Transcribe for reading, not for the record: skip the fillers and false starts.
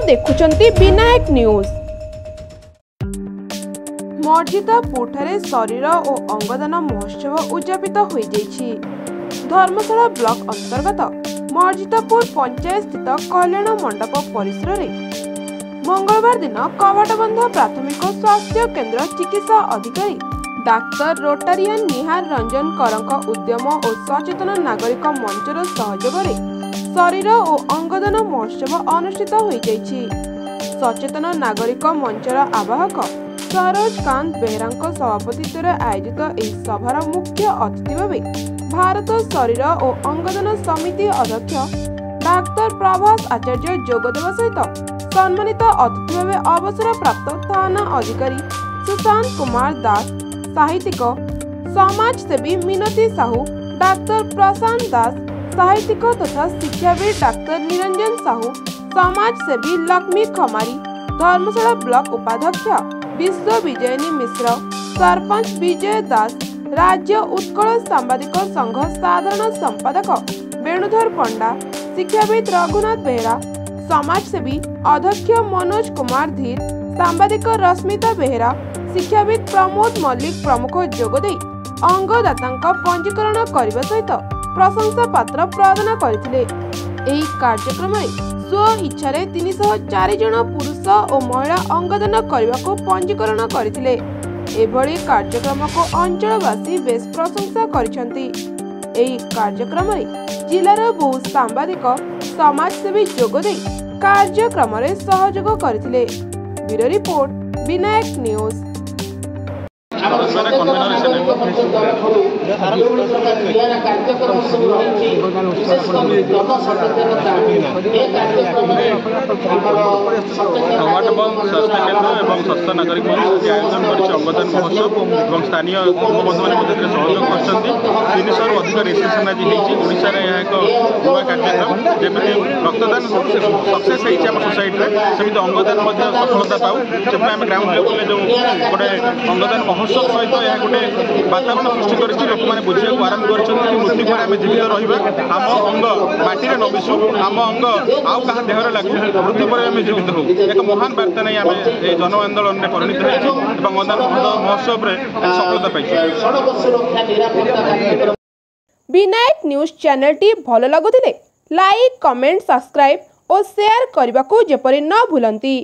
देखुचंती Vinayak news. मर्जितापुर ठारे शरीर और अंगदान महोत्सव उद्यापित हो जाइछि। धर्मशाला ब्लॉक अंतर्गत मर्जितापुर पंचायत स्थित कल्याण मंडप परिसर में मंगलवार दिन कवाटबंध प्राथमिक स्वास्थ्य केन्द्र चिकित्सा अधिकारी डाक्तर रोटारियन निहार रंजन करंक उद्यम और सचेतन नागरिक मंचर सहयोग शरीर और अंगदान महोत्सव अनुष्ठित हो जाइछि। सचेतन नागरिक मंचर आवाहक सरोज कांत बेहरा सभापतित्व आयोजित यह सभार मुख्य अतिथि भावे भारत शरीर और अंगदान समिति अध्यक्ष डाक्तर प्रभास आचार्य जोगदेवा सहित सम्मानित अतिथि भावे अवसर प्राप्त थाना अधिकारी सुशांत कुमार दास, साहित्यिक समाजसेवी मिनती साहू, डाक्तर प्रशांत दास, साहित्यिक तथा शिक्षाविद डाक्तर निरंजन साहू, समाजसेवी लक्ष्मी खमारी, धर्मशाला ब्लॉक उपाध्यक्ष विश्व विजयनी मिश्र, सरपंच विजय दास, राज्य उत्कल सांबादिक संघ साधारण संपादक वेणुधर पंडा, शिक्षाविद रघुनाथ बेहरा, समाजसेवी अध्यक्ष मनोज कुमार धीर, सांबादिक रश्मिता बेहरा, शिक्षाविद प्रमोद मल्लिक प्रमुख जोगदे अंगदाता पंजीकरण करने सहित प्रशंसा पत्र प्रदान करथिले। एही कार्यक्रम में स्व इच्छा 304 जन पुरुष और महिला अंगदान करने को पंजीकरण करथिले। एभली कार्यक्रम को अंचलवासी बेस प्रशंसा करिसंती। एही कार्यक्रम में जिलार बहु सांबादिक समाजसेवी जोगदे कार्यक्रम में सहयोग करथिले। Bureau report Vinayak news. कवाटबंध स्वास्थ्य केन्द्र और स्वस्थ नागरिक मंच आयोजन कर अंगदान महोत्सव और स्थानीय बंधु मैंने सहयोग कर 300 अधिक रेजिस्ट्रेशन आज होशा यह एक नुआ कार्यक्रम जमी रक्तदान सक्सेस होम सोसाइटी सेमती अंगदान सफलता पाऊ से आम ग्राउंड लेवल जो गोटे अंगदान महोत्सव सहित यह गोटे वातावरण सृष्टि कर लोक मैंने बुझे आरंभ कर मृत्यु पर आम जीवित रहा आम अंग माटी में न मिशु आम अंग आउ क्या देहर लागू मृत्यु पर आम जीवित हो एक महान वार्ता नहीं आम जन आंदोलन में परिणत हो अंगदान महोत्सव सफलता पाई। विनायक न्यूज चैनल टी भल लगुथिले लाइक कमेंट सब्सक्राइब और शेयर करने को जेपरि न भूलंती।